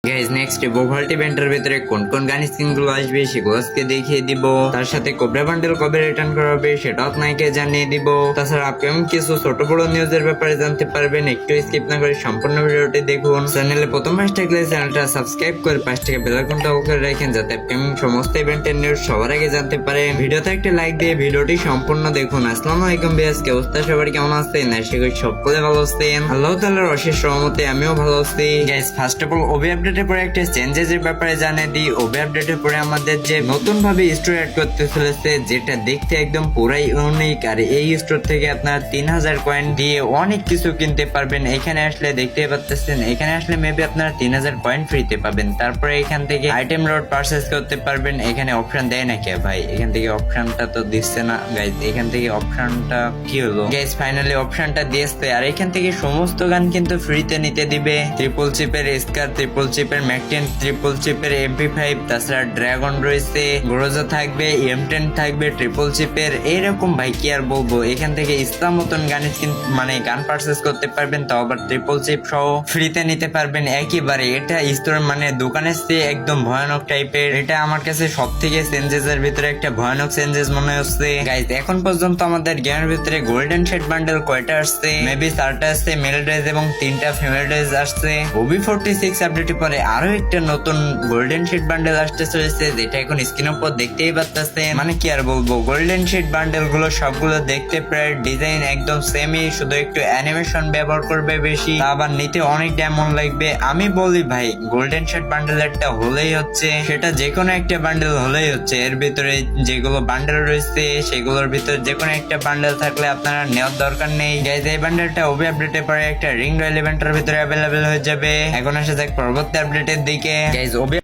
Guys next ভোভাল্ট ইভেন্টের ভিতরে কোন কোন গান স্কিন গুলো আসবে সেগুলো আজকে দেখিয়ে দিব। তার সাথে কোবরা বান্ডেল কবে রিটার্ন করা হবে সেটাও আপনাকে জানিয়ে দিব। তাছাড়া আপকামিং কিছু ছোট বড় নিউজের ব্যাপারে জানতে পারবেন। একটু স্কিপ না করে সম্পূর্ণ ভিডিওটি দেখুন। চ্যানেলে প্রথম মাস থাকলে চ্যানেলটা সাবস্ক্রাইব করে পাশ থেকে বেল আইকনটা অন করে রাখেন যাতে আপকামিং সমস্ত ইভেন্টের নিউজ সবার আগে জানতে পারেন। ভিডিওতে একটা লাইক দিয়ে ভিডিওটি সম্পূর্ণ দেখুন। আসসালামু আলাইকুম ভাই, আজকে অবস্থা সবার কেমন আছেন? আশা করি সকলে ভালো আছেন। আল্লাহ তাআলার অশেষ রহমতে আমিও ভালো আছি। Guys first of all OB আপডেটের পরে একটা চেঞ্জেস এর ব্যাপারে জানিয়ে দিই। ওবি আপডেটের পরে আমাদের যে নতুন ভাবে স্টোর অ্যাড করতে চলেছে, যেটা দেখতে একদম পুরাই ইউনিক। আর এই স্টোর থেকে আপনারা 3000 কয়েন দিয়ে অনেক কিছু কিনতে পারবেন। এখানে আসলে দেখতে পাচ্ছেন, এখানে আসলে মেবি আপনারা 3000 কয়েন ফ্রিতে পাবেন। তারপরে এখান থেকে আইটেম লোড পারচেজ করতে পারবেন। এখানে অপশন দেয় না কে ভাই? এখান থেকে অপশনটা তো দিচ্ছে না গাইজ। এখান থেকে অপশনটা কি হলো গাইজ? ফাইনালি অপশনটা দিয়েছে। আর এখান থেকে সমস্ত গান কিন্তু ফ্রিতে নিতে দিবে। ট্রিপল চিপের স্কার, ট্রিপল চিপের ম্যাক10, ট্রিপল চিপের MP5, তাছাড়া ড্রাগন রয়েছে, গ্রোজা থাকবে, M10 থাকবে ট্রিপল চিপের। এইরকম ভাই কি আর বলবো। এখান থেকে ইসলাম মতন গান মানে গান পারচেজ করতে পারবেন, তাও আবার ট্রিপল চিপ সহ ফ্রিতে নিতে পারবেন একেবারে। এটা স্টোর মানে দোকানের চেয়ে একদম ভয়ানক টাইপের। এটা আমার কাছে সব থেকে চেঞ্জেস এর ভিতরে একটা ভয়ানক চেঞ্জেস মনে হচ্ছে গাইজ। এখন পর্যন্ত আমাদের গেমের ভিতরে গোল্ডেন শেড বান্ডেল কয়টা আসছে? মেবি 4টা আসছে মেল ড্রেস এবং 3টা ফিমেল ড্রেস আসছে। OB46 আপডেটের পরে আরো একটা নতুন গোল্ডেন শেড বান্ডেল আসতে চলেছে, যেটা এখন স্ক্রিনের উপর দেখতেই পাচ্ছেন। মানে কি আর বলবো, গোল্ডেন শেড বান্ডেল গুলো সবগুলো দেখতে প্রায় ডিজাইন একদম সেমই, শুধু একটু অ্যানিমেশন ব্যবহার করবে বেশি, আবার নিতে অনেক ডায়মন্ড লাগবে। আমি বলি ভাই গোল্ডেন শেড বান্ডেল একটা হলেই হচ্ছে, সেটা যে কোনো একটা বান্ডেল হলেই হচ্ছে। এর ভিতরে যেগুলো বান্ডেল রয়েছে সেগুলোর ভিতরে যে কোনো একটা বান্ডেল থাকলে আপনারা নেওয়ার দরকার নেই গাইজ। এই বান্ডেলটা ওবি আপডেটের পরে একটা রিং রয়্যাল ইভেন্টের ভিতরে অ্যাভেলেবেল হয়ে যাবে। এখন আসা যাক পরবর্তী আপডেটের দিকে গাইজ। ওবি